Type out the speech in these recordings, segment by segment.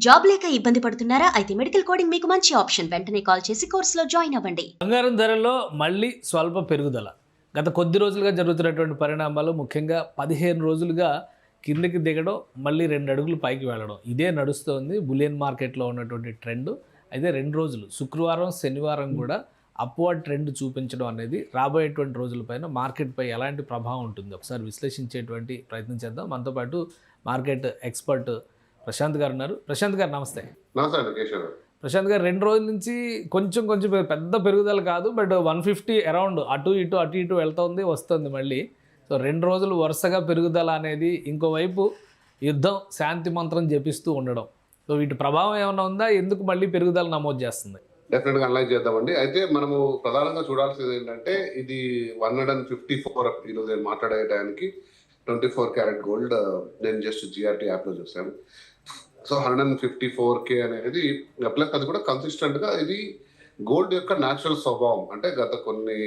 Job లేక ఇబ్బంది పడుతున్నారా? అయితే మెడికల్ కోడింగ్ మీకు మంచి ఆప్షన్. వెంటనే కాల్ చేసి కోర్సులో జాయిన్ అవ్వండి. బంగారం ధరలో మళ్ళీ స్వల్ప పెరుగుదల. గత కొద్ది రోజులుగా జరుగుతున్నటువంటి పరిణామాలు, ముఖ్యంగా 15 రోజులుగా కిందకి దిగడం, మళ్ళీ 2 అడుగులు పైకి వెళ్ళడం, ఇదే నడుస్తోంది బులియన్ మార్కెట్లో ఉన్నటువంటి ట్రెండ్. అయితే 2 రోజులు శుక్రవారం, శనివారం కూడా అప్వర్డ్ ట్రెండ్ చూపించడం అనేది రాబోయేటువంటి రోజులపైన మార్కెట్పై ఎలాంటి ప్రభావం ఉంటుంది ఒకసారి విశ్లేషించేటువంటి ప్రయత్నం చేద్దాం. మనతో పాటు మార్కెట్ ఎక్స్పర్ట్ ప్రశాంత్ గారు ఉన్నారు. ప్రశాంత్ గారు నమస్తే. నమస్తే కేశవ్ గారు. ప్రశాంత్ గారు, 2 రోజుల నుంచి కొంచెం పెద్ద పెరుగుదల కాదు, బట్ 150 అరౌండ్ అటు ఇటు వెళ్తుంది వస్తుంది మళ్ళీ. సో 2 రోజులు వరుసగా పెరుగుదల అనేది, ఇంకోవైపు యుద్ధం శాంతి మంత్రం జపిస్తూ ఉండడం, సో వీటి ప్రభావం ఏమైనా ఉందా? ఎందుకు మళ్ళీ పెరుగుదల నమోదు చేస్తుంది? డెఫినెట్గా అనలైజ్ చేద్దామండి. అయితే మనము ప్రధానంగా చూడాల్సింది ఏంటంటే, ఇది 154 ఈరోజు నేను మాట్లాడే టైంకి 24 క్యారెట్ గోల్డ్ నేను జస్ట్ జిఆర్టీ యాప్లో చూసాను. సో 154K అనేది ప్లస్ అది కూడా కన్సిస్టెంట్గా ఇది గోల్డ్ యొక్క న్యాచురల్ స్వభావం. అంటే గత కొన్ని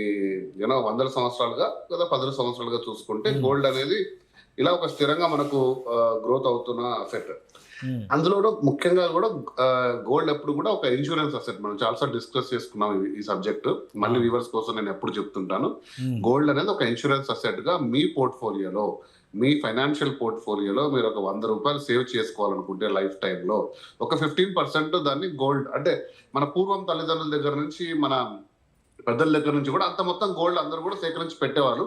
వందల సంవత్సరాలుగా, గత 10 సంవత్సరాలుగా చూసుకుంటే గోల్డ్ అనేది ఇలా ఒక స్థిరంగా మనకు గ్రోత్ అవుతున్న అసెట్. అందులో ముఖ్యంగా కూడా గోల్డ్ ఎప్పుడు కూడా ఒక ఇన్సూరెన్స్ అసెట్. మనం చాలాసార్లు డిస్కస్ చేసుకున్నాం ఈ సబ్జెక్ట్. మళ్ళీ వ్యూవర్స్ కోసం నేను ఎప్పుడు చెప్తుంటాను, గోల్డ్ అనేది ఒక ఇన్సూరెన్స్ అసెట్ గా మీ పోర్ట్ఫోలియోలో, మీ ఫైనాన్షియల్ పోర్ట్ఫోలియోలో మీరు ఒక 100 రూపాయలు సేవ్ చేసుకోవాలనుకుంటే లైఫ్ టైంలో ఒక 15% దాన్ని గోల్డ్, అంటే మన పూర్వం తల్లిదండ్రుల దగ్గర నుంచి, మన పెద్దల దగ్గర నుంచి కూడా అంత మొత్తం గోల్డ్ అందరూ కూడా సేకరించి పెట్టేవారు.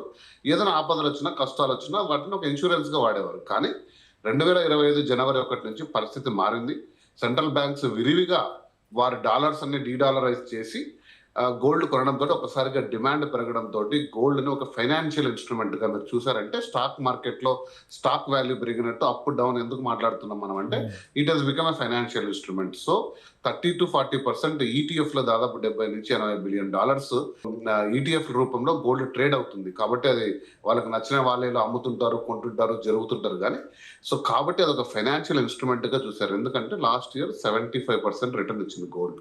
ఏదైనా ఆపదలు వచ్చినా, కష్టాలు వచ్చినా వాటిని ఒక ఇన్సూరెన్స్ గా వాడేవారు. కానీ 2025 జనవరి 1 నుంచి పరిస్థితి మారింది. సెంట్రల్ బ్యాంక్స్ విరివిగా వారి డాలర్స్ అన్ని డీడాలరైజ్ చేసి గోల్డ్ కొనడంతో ఒకసారిగా డిమాండ్ పెరగడంతో గోల్డ్ ని ఒక ఫైనాన్షియల్ ఇన్స్ట్రుమెంట్ గా మీరు చూసారంటే, స్టాక్ మార్కెట్ లో స్టాక్ వాల్యూ పెరిగినట్టు అప్ డౌన్ ఎందుకు మాట్లాడుతున్నాం మనం అంటే, it has become a financial instrument. So 30 to 40% ETF లో దాదాపు 70 నుంచి 80 బిలియన్ డాలర్స్ ఈటీఎఫ్ రూపంలో గోల్డ్ ట్రేడ్ అవుతుంది. కాబట్టి అది వాళ్ళకి నచ్చిన వాళ్ళలో అమ్ముతుంటారు, కొంటుంటారు, జరుగుతుంటారు. కానీ సో కాబట్టి అది ఒక ఫైనాన్షియల్ ఇన్స్ట్రుమెంట్ గా చూసారు. ఎందుకంటే లాస్ట్ ఇయర్ 75% రిటర్న్ ఇచ్చింది గోల్డ్.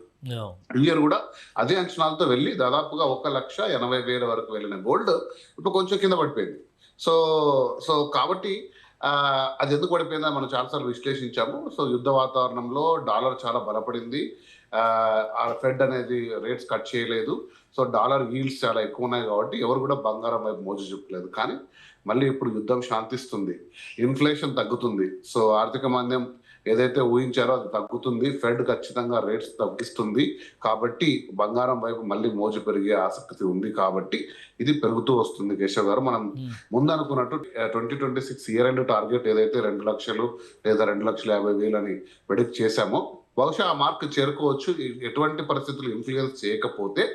ఈ ఇయర్ కూడా అదే అంచనాలతో వెళ్ళి దాదాపుగా 1,80,000 వరకు వెళ్ళిన గోల్డ్ ఇప్పుడు కొంచెం కింద పడిపోయింది. సో సో కాబట్టి అది ఎందుకు పడిపోయిందని మనం చాలాసార్లు విశ్లేషించాము. సో యుద్ధ వాతావరణంలో డాలర్ చాలా బలపడింది. ఫెడ్ అనేది రేట్స్ కట్ చేయలేదు. సో డాలర్ ఈల్డ్స్ చాలా ఎక్కువ ఉన్నాయి కాబట్టి ఎవరు కూడా బంగారం వైపు మోజు చూపలేదు. కానీ మళ్ళీ ఇప్పుడు యుద్ధం శాంతిస్తుంది, ఇన్ఫ్లేషన్ తగ్గుతుంది. సో ఆర్థిక మాంద్యం ఏదైతే ఊహించారో అది తగ్గుతుంది. ఫెడ్ ఖచ్చితంగా రేట్స్ తగ్గిస్తుంది. కాబట్టి బంగారం వైపు మళ్ళీ మోజు పెరిగే ఆసక్తి ఉంది. కాబట్టి ఇది పెరుగుతూ వస్తుంది. కేశవ్ గారు, మనం ముందు అనుకున్నట్టు 2026 ఇయర్ ఎండ్ టార్గెట్ ఏదైతే 2 లక్షలు లేదా 2,50,000 అని ప్రెడిక్ట్ చేశామో, బహుశా ఆ మార్క్ చేరుకోవచ్చు. ఎటువంటి పరిస్థితులు ఇన్ఫ్లుయెన్స్ చేయకపోతే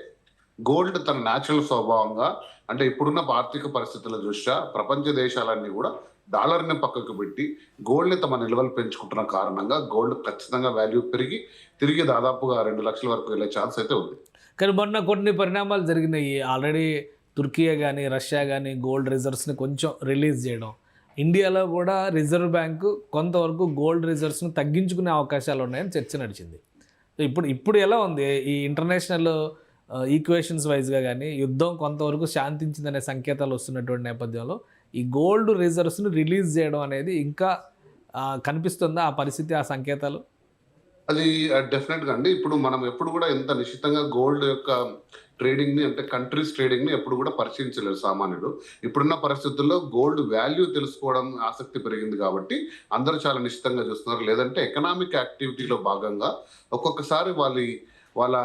గోల్డ్ తన న్యాచురల్ స్వభావంగా, అంటే ఇప్పుడున్న ఆర్థిక పరిస్థితుల దృష్ట్యా ప్రపంచ దేశాలన్నీ కూడా డాలర్ ని పక్కకు పెట్టి గోల్డ్ ని తమ నిల్వలు పెంచుకుంటున్న కారణంగా గోల్డ్ ఖచ్చితంగా వాల్యూ పెరిగి తిరిగి దాదాపుగా 2 లక్షల వరకు వెళ్ళే ఛాన్స్ అయితే ఉంది. కానీ మొన్న కొన్ని పరిణామాలు జరిగినాయి. ఆల్రెడీ తుర్కియా కానీ, రష్యా కానీ గోల్డ్ రిజర్వ్స్ని కొంచెం రిలీజ్ చేయడం, ఇండియాలో కూడా రిజర్వ్ బ్యాంకు కొంతవరకు గోల్డ్ రిజర్వ్స్ని తగ్గించుకునే అవకాశాలు ఉన్నాయని చర్చ నడిచింది. ఇప్పుడు ఎలా ఉంది ఈ ఇంటర్నేషనల్ ఈక్వేషన్స్ వైజ్గా కానీ, యుద్ధం కొంతవరకు శాంతించిందనే సంకేతాలు వస్తున్నటువంటి నేపథ్యంలో ఈ గోల్డ్ రిజర్వ్స్ని రిలీజ్ చేయడం అనేది ఇంకా కనిపిస్తుందా ఆ పరిస్థితి, ఆ సంకేతాలు? అది డెఫినెట్ గా అండి. ఇప్పుడు మనం ఎప్పుడు కూడా ఎంత నిశ్చితంగా గోల్డ్ యొక్క ట్రేడింగ్ ని, అంటే కంట్రీస్ ట్రేడింగ్ ని ఎప్పుడు కూడా పరిశీలించలేరు సామాన్యుడు. ఇప్పుడున్న పరిస్థితుల్లో గోల్డ్ వాల్యూ తెలుసుకోవడం ఆసక్తి పెరిగింది కాబట్టి అందరూ చాలా నిశ్చితంగా చూస్తున్నారు. లేదంటే ఎకనామిక్ యాక్టివిటీలో భాగంగా ఒక్కొక్కసారి వాళ్ళ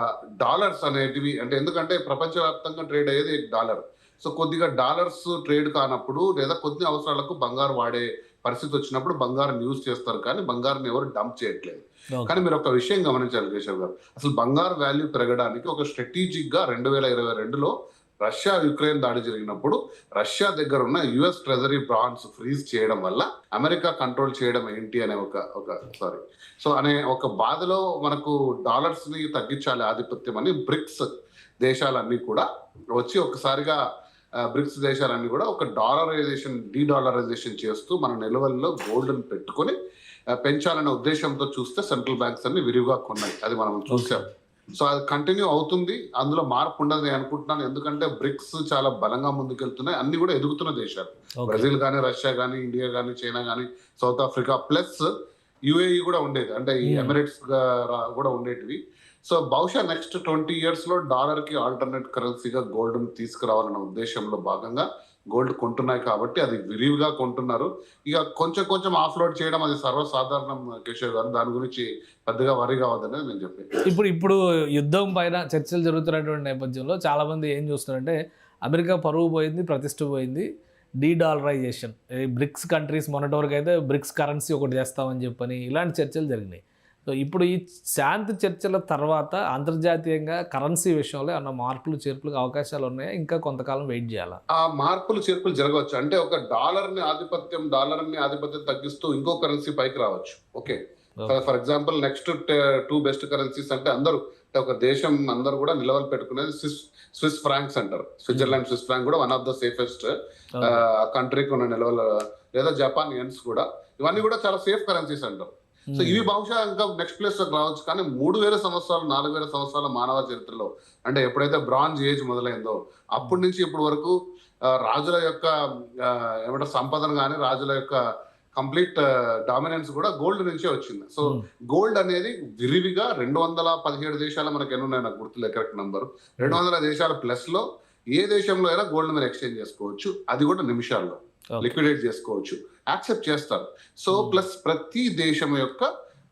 డాలర్స్ అనేటివి, అంటే ఎందుకంటే ప్రపంచవ్యాప్తంగా ట్రేడ్ అయ్యేది డాలర్. సో కొద్దిగా డాలర్స్ ట్రేడ్ కానప్పుడు లేదా కొద్ది అవసరాలకు బంగారు వాడే పరిస్థితి వచ్చినప్పుడు బంగారం యూజ్ చేస్తారు. కానీ బంగారం ఎవరు డంప్ చేయట్లేదు. కానీ మీరు ఒక విషయం గమనించాలి కేశవ్ గారు, అసలు బంగారు వాల్యూ పెరగడానికి ఒక స్ట్రాటజిక్ గా 2022లో రష్యా యుక్రెయిన్ దాడి జరిగినప్పుడు రష్యా దగ్గర ఉన్న యుఎస్ ట్రెజరీ బాండ్స్ ఫ్రీజ్ చేయడం వల్ల అమెరికా కంట్రోల్ చేయడం ఏంటి అనే ఒక బాధలో మనకు డాలర్స్ ని తగ్గించాలి ఆధిపత్యం అని బ్రిక్స్ దేశాలన్నీ కూడా వచ్చి ఒకసారిగా బ్రిక్స్ దేశాలన్నీ కూడా ఒక డీడాలరైజేషన్ చేస్తూ మన నిల్వల్లో గోల్డ్ పెట్టుకొని పెంచాలనే ఉద్దేశంతో చూస్తే సెంట్రల్ బ్యాంక్స్ అన్ని విరివిగా కొన్నాయి. అది మనం చూసాం. సో అది కంటిన్యూ అవుతుంది. అందులో మార్పు ఉండదు నేను అనుకుంటున్నాను. ఎందుకంటే బ్రిక్స్ చాలా బలంగా ముందుకెళ్తున్నాయి. అన్ని కూడా ఎదుగుతున్న దేశాలు, బ్రెజిల్ కానీ, రష్యా కానీ, ఇండియా కానీ, చైనా కానీ, సౌత్ ఆఫ్రికా, ప్లస్ యుఏఈ కూడా ఉండేది, అంటే ఈ ఎమిరేట్స్ కూడా ఉండేటివి. సో బహుశా నెక్స్ట్ 20 years లో డాలర్ కి ఆల్టర్నేట్ కరెన్సీగా గోల్డ్ తీసుకురావాలన్న ఉద్దేశంలో భాగంగా గోల్డ్ కొంటున్నాయి కాబట్టి అది విరివిగా కొంటున్నారు. ఇక కొంచెం కొంచెం ఆఫ్లోడ్ చేయడం అది సర్వసాధారణం కిషోర్ గారు, దాని గురించి పెద్దగా వరి కావద్దనేది నేను చెప్పాను. ఇప్పుడు యుద్ధం పైన చర్చలు జరుగుతున్నటువంటి నేపథ్యంలో చాలామంది ఏం చూస్తున్నారంటే అమెరికా పరువు పోయింది, ప్రతిష్ట పోయింది, డీడాలరైజేషన్, బ్రిక్స్ కంట్రీస్ మొన్నటి వరకు అయితే బ్రిక్స్ కరెన్సీ ఒకటి చేస్తామని చెప్పని ఇలాంటి చర్చలు జరిగినాయి. సో ఇప్పుడు ఈ శాంతి చర్చల తర్వాత అంతర్జాతీయంగా కరెన్సీ విషయంలో ఏమన్నా మార్పులు చేర్పులకు అవకాశాలు ఉన్నాయా, ఇంకా కొంతకాలం వెయిట్ చేయాలా? ఆ మార్పులు చేర్పులు జరగవచ్చు. అంటే ఒక డాలర్ని ఆధిపత్యం తగ్గిస్తూ ఇంకో కరెన్సీ పైకి రావచ్చు. Okay, for example next 2 best currencies అంటే అందరూ, ఒక దేశం అందరూ కూడా నిలవలు పెట్టుకునేది స్విస్ ఫ్రాంక్స్ అంటారు. స్విట్జర్లాండ్ స్విస్ ఫ్రాంక్ కూడా వన్ ఆఫ్ ద సేఫెస్ట్ కంట్రీకి ఉన్న నిలవలు, లేదా జపాన్ యెన్స్ కూడా, ఇవన్నీ కూడా చాలా సేఫ్ కరెన్సీస్ అంటారు. సో ఇవి బహుశా ఇంకా నెక్స్ట్ ప్లేస్ లోకి రావచ్చు. కానీ 3000 సంవత్సరాలు 4000 సంవత్సరాల మానవ చరిత్రలో, అంటే ఎప్పుడైతే బ్రాంజ్ ఏజ్ మొదలైందో అప్పటి నుంచి ఇప్పటి వరకు రాజుల యొక్క ఏమంటారు సంపదను కానీ, రాజుల యొక్క కంప్లీట్ డామినెన్స్ కూడా గోల్డ్ నుంచే వచ్చింది. సో గోల్డ్ అనేది విరివిగా 217 దేశాలు, మనకి ఎన్ని ఉన్నాయి నాకు గుర్తులేదు కరెక్ట్ నంబర్, 200 దేశాల ప్లస్ లో ఏ దేశంలో అయినా గోల్డ్ మీరు ఎక్స్చేంజ్ చేసుకోవచ్చు, అది కూడా నిమిషాల్లో లిక్విడేట్ చేసుకోవచ్చు, యాక్సెప్ట్ చేస్తారు. సో ప్లస్ ప్రతి దేశం యొక్క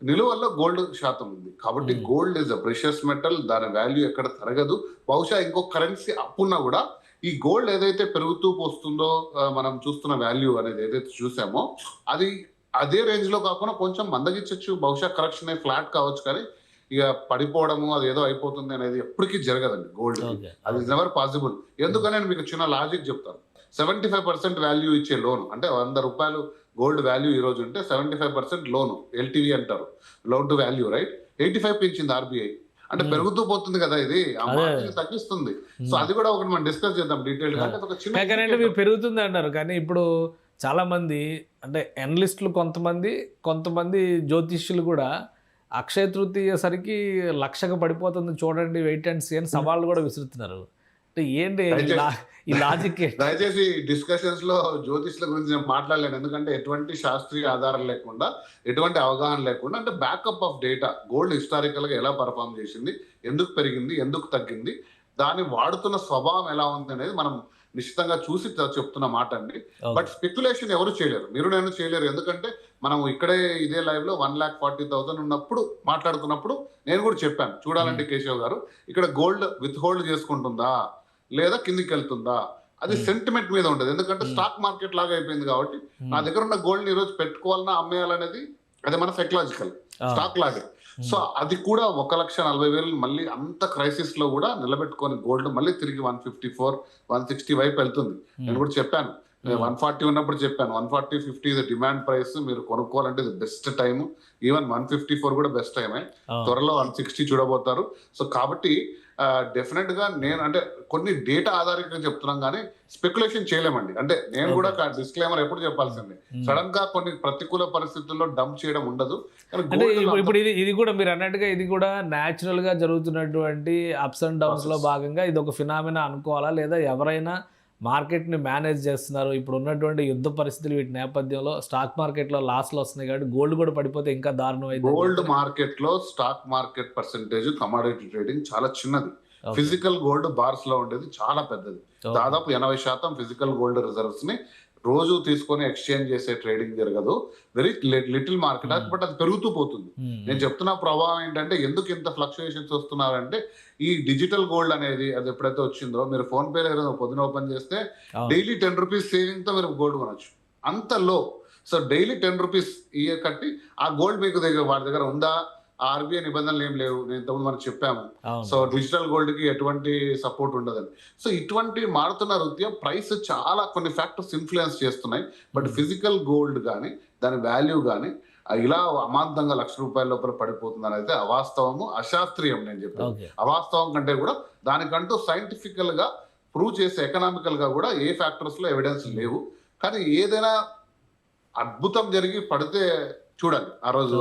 నిలువల్లో గోల్డ్ శాతం ఉంది కాబట్టి gold is a precious metal, దాని వాల్యూ ఎక్కడ తరగదు. బహుశా ఇంకో కరెన్సీ అప్పున్నా కూడా ఈ గోల్డ్ ఏదైతే పెరుగుతూ పోస్తుందో, మనం చూస్తున్న వాల్యూ అనేది ఏదైతే చూసామో అది అదే రేంజ్ లో కాకుండా కొంచెం మందగించచ్చు, బహుశా కరెక్షన్ ఫ్లాట్ కావచ్చు. కానీ ఇక పడిపోవడము అది ఏదో అయిపోతుంది అనేది ఎప్పటికీ జరగదండి గోల్డ్, అది నెవర్ పాసిబుల్. ఎందుకని నేను మీకు చిన్న లాజిక్ చెప్తాను. 75% వాల్యూ ఇచ్చే లోన్, అంటే 100 రూపాయలు గోల్డ్ వాల్యూ ఈ రోజు ఉంటే 75% లోన్, ఎల్టీవీ అంటారు, లోన్ టు వాల్యూ, రైట్? 85 పెంచింది ఆర్బీఐ. అంటే పెరుగుతూ పోతుంది కదా, ఇది ఆ మార్కెట్ తగ్గిస్తుంది. సో అది కూడా ఒకటి మనం డిస్కస్ చేద్దాం డీటెయిల్ గా. ఒక చిన్న మీరు పెరుగుతుంది అంటారు, కానీ ఇప్పుడు చాలా మంది అంటే ఎనలిస్టులు కొంతమంది జ్యోతిష్యులు కూడా అక్షయ తృతీయ సరికి లక్షకు పడిపోతుంది చూడండి, వెయిట్ అండ్ సీ అని సవాళ్ళు కూడా విసురుతున్నారు. అంటే ఏంటి ఈ లాజిక్? దయచేసి డిస్కషన్స్ లో జ్యోతిష్ల గురించి నేను మాట్లాడలేను, ఎందుకంటే ఎటువంటి శాస్త్రీయ ఆధారం లేకుండా, ఎటువంటి అవగాహన లేకుండా, అంటే backup of data, gold historical గా ఎలా పర్ఫామ్ చేసింది, ఎందుకు పెరిగింది, ఎందుకు తగ్గింది, దాన్ని వాడుతున్న స్వభావం ఎలా ఉంది అనేది మనం నిశ్చితంగా చూసి చెప్తున్న మాట అండి. బట్ స్పెక్యులేషన్ ఎవరు చేయలేరు, మీరు నేను చేయలేరు. ఎందుకంటే మనం ఇక్కడే ఇదే లైవ్ లో 1,40,000 ఉన్నప్పుడు మాట్లాడుతున్నప్పుడు నేను కూడా చెప్పాను, చూడాలంటే కేశవ్ గారు ఇక్కడ గోల్డ్ విత్ హోల్డ్ చేసుకుంటుందా లేదా కిందికి వెళ్తుందా, అది సెంటిమెంట్ మీద ఉంటుంది. ఎందుకంటే స్టాక్ మార్కెట్ లాగా అయిపోయింది కాబట్టి నా దగ్గర ఉన్న గోల్డ్ ని ఈరోజు పెట్టుకోవాలన్నా అమ్మేయాలనేది అది మన సైకలాజికల్ స్టాక్ లాగే. సో అది కూడా 1,40,000 మళ్ళీ అంత క్రైసిస్ లో కూడా నిలబెట్టుకొని గోల్డ్ మళ్ళీ తిరిగి 154, 160 వైపు వెళ్తుంది. నేను కూడా చెప్పాను, 140 ఉన్నప్పుడు చెప్పాను, 140-50 ఇది డిమాండ్ ప్రైస్, మీరు కొనుక్కోవాలంటే ఇది బెస్ట్ టైం. ఈవెన్ 154 కూడా బెస్ట్ టైమే, త్వరలో 160 చూడబోతారు. సో కాబట్టి డెఫినెట్ గా నేను అంటే కొన్ని డేటా ఆధారితంగా చెప్తున్నాం కానీ స్పెక్యులేషన్ చేయలేమండి. అంటే నేను కూడా డిస్క్లైమర్ ఎప్పుడు చెప్పాల్సిందే, సడన్ గా కొన్ని ప్రతికూల పరిస్థితుల్లో డంప్ చేయడం ఉండదు. ఇప్పుడు ఇది కూడా మీరు అన్నట్టుగా ఇది కూడా న్యాచురల్ గా జరుగుతున్నటువంటి అప్స్ అండ్ డౌన్స్ లో భాగంగా ఇది ఒక ఫినామినా అనుకోవాలా, లేదా ఎవరైనా మార్కెట్ని మేనేజ్ చేస్తున్నారు? ఇప్పుడు ఉన్నటువంటి యుద్ధ పరిస్థితులు వీటి నేపథ్యంలో స్టాక్ మార్కెట్లో లాస్లు వస్తున్నాయి కాబట్టి గోల్డ్ కూడా పడిపోతే ఇంకా దారుణం అయితే. గోల్డ్ మార్కెట్లో stock market percentage commodity trading చాలా చిన్నది. ఫిజికల్ గోల్డ్ బార్స్ లో ఉండేది చాలా పెద్దది. దాదాపు 80% ఫిజికల్ గోల్డ్ రిజర్వ్స్ ని రోజు తీసుకొని ఎక్స్చేంజ్ చేసే ట్రేడింగ్ జరగదు, వెరీ లిటిల్ మార్కెట్. బట్ అది పెరుగుతూ పోతుంది. నేను చెప్తున్న ప్రభావం ఏంటంటే ఎందుకు ఇంత ఫ్లక్చుయేషన్స్ వస్తున్నారంటే ఈ డిజిటల్ గోల్డ్ అనేది అది ఎప్పుడైతే వచ్చిందో, మీరు ఫోన్ పే పొద్దున ఓపెన్ చేస్తే డైలీ 10 రూపీస్ సేవింగ్ తో మీరు గోల్డ్ కొనొచ్చు, అంత లో. సో డైలీ 10 రూపీస్ ఇయర్ కట్టి ఆ గోల్డ్ మీకు వాడి దగ్గర ఉందా, ఆర్బీఐ నిబంధనలు ఏం లేవు, నేను ఇంతకుముందు మనం చెప్పాము. సో డిజిటల్ గోల్డ్ కి ఎటువంటి సపోర్ట్ ఉండదని. సో ఇటువంటి మారుతున్న రీత్యా ప్రైస్ చాలా కొన్ని ఫ్యాక్టర్స్ ఇన్ఫ్లుయెన్స్ చేస్తున్నాయి. బట్ ఫిజికల్ గోల్డ్ కానీ దాని వాల్యూ కానీ ఇలా అమాంతంగా ₹1,00,000 లోపల పడిపోతుందని అయితే అవాస్తవము, అశాస్త్రీయం. నేను చెప్పాను అవాస్తవం కంటే కూడా దానికంటూ సైంటిఫికల్ గా ప్రూవ్ చేసే ఎకనామికల్ గా కూడా ఏ ఫ్యాక్టర్స్ లో ఎవిడెన్స్ లేవు. కానీ ఏదైనా అద్భుతం జరిగి పడితే చూడాలి, ఆ రోజు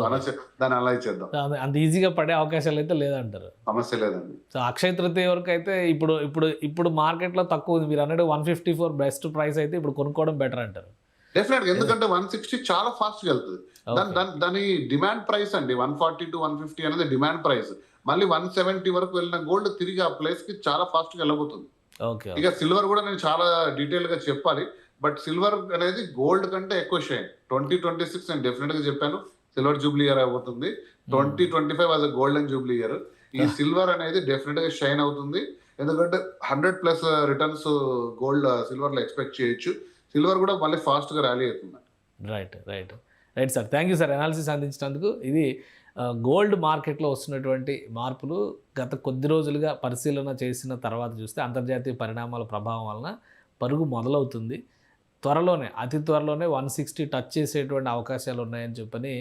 దాన్ని అలా చేద్దాం. అంత ఈజీగా పడే అవకాశాలు అయితే లేదంటారు? సమస్య లేదండి. సో అక్షయ తృతీయ వరకు అయితే ఇప్పుడు మార్కెట్లో తక్కువ ఉంది. మీరు అన్నట్టు 154 బెస్ట్ ప్రైస్ అయితే ఇప్పుడు కొనుక్కోవడం బెటర్ అంటారు. డెఫినెట్ గా, ఎందుకంటే 160 చాలా ఫాస్ట్ గా వెళ్తుంది. దాని డిమాండ్ ప్రైస్ అండి 140 to 150 అనేది డిమాండ్ ప్రైస్. మళ్ళీ 170 వరకు వెళ్ళిన గోల్డ్ తిరిగి ఆ ప్లేస్ కి చాలా ఫాస్ట్ గా వెళ్ళబోతుంది. ఓకే. ఇక సిల్వర్ కూడా నేను చాలా డీటెయిల్ గా చెప్పాలి. బట్ సిల్వర్ అనేది గోల్డ్ కంటే ఎక్కువ షైన్. 2026 నేను డెఫినెట్ గా చెప్పాను సిల్వర్ జూబ్లీ ఇయర్ అవుతుంది. 2025 was a golden jubilee year. ఈ సిల్వర్ అనేది డెఫినెట్ గా షైన్ అవుతుంది. ఎందుకంటే 100+ రిటర్న్స్ గోల్డ్ సిల్వర్ లో ఎక్స్పెక్ట్ చేయొచ్చు. సిల్వర్ కూడా మళ్ళీ ఫాస్ట్ గా ర్యాలీ అవుతుంది. Right sir, thank you sir analysis అందించినందుకు. ఇది గోల్డ్ మార్కెట్లో వస్తున్నటువంటి మార్పులు గత కొద్ది రోజులుగా పరిశీలన చేసిన తర్వాత చూస్తే అంతర్జాతీయ పరిణామాల ప్రభావం వలన పరుగు మొదలవుతుంది. త్వరలోనే అతి త్వరలోనే 160 టచ్ చేసేటువంటి అవకాశాలు ఉన్నాయని చెప్పని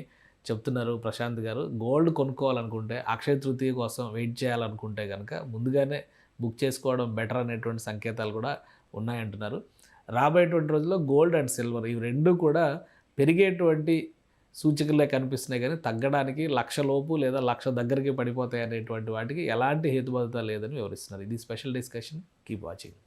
చెప్తున్నారు ప్రశాంత్ గారు. గోల్డ్ కొనుక్కోవాలనుకుంటే అక్షయ తృతీయ కోసం వెయిట్ చేయాలనుకుంటే కనుక ముందుగానే బుక్ చేసుకోవడం బెటర్ అనేటువంటి సంకేతాలు కూడా ఉన్నాయంటున్నారు. రాబోయేటువంటి రోజుల్లో గోల్డ్ అండ్ సిల్వర్ ఇవి రెండు కూడా పెరిగేటువంటి సూచికలే కనిపిస్తున్నాయి, కానీ తగ్గడానికి 1,00,000 లోపు లేదా 1,00,000 దగ్గరికి పడిపోతాయి అనేటువంటి వాటికి ఎలాంటి హేతుబద్ధత లేదని వివరిస్తున్నారు. ఇది స్పెషల్ డిస్కషన్. Keep watching.